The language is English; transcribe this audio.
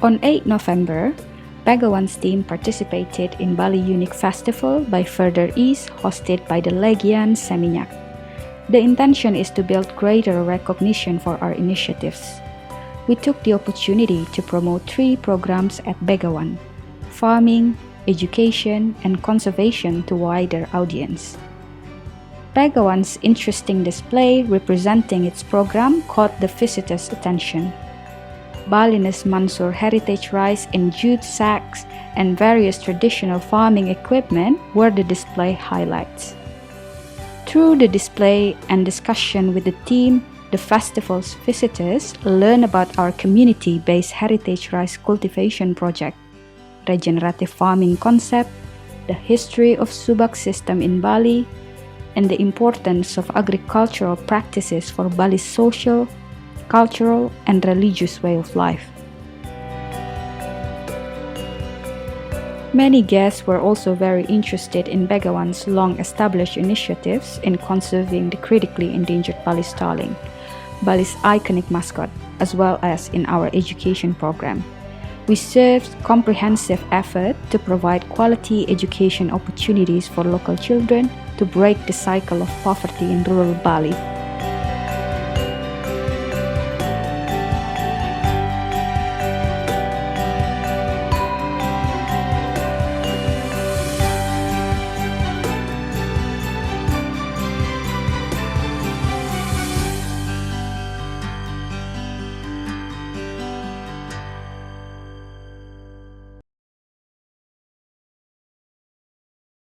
On 8 November, Begawan's team participated in Bali UNIK Festival by Further East, hosted by the Legian Seminyak. The intention is to build greater recognition for our initiatives. We took the opportunity to promote 3 programs at Begawan: farming, education, and conservation to wider audience. Begawan's interesting display representing its program caught the visitors' attention. Balinese Mansur heritage rice in jute sacks and various traditional farming equipment were the display highlights. Through the display and discussion with the team, the festival's visitors learn about our community-based heritage rice cultivation project, regenerative farming concept, the history of subak system in Bali, and the importance of agricultural practices for Bali's social, cultural, and religious way of life. Many guests were also very interested in Begawan's long-established initiatives in conserving the critically endangered Bali Starling, Bali's iconic mascot, as well as in our education program. We served comprehensive effort to provide quality education opportunities for local children to break the cycle of poverty in rural Bali.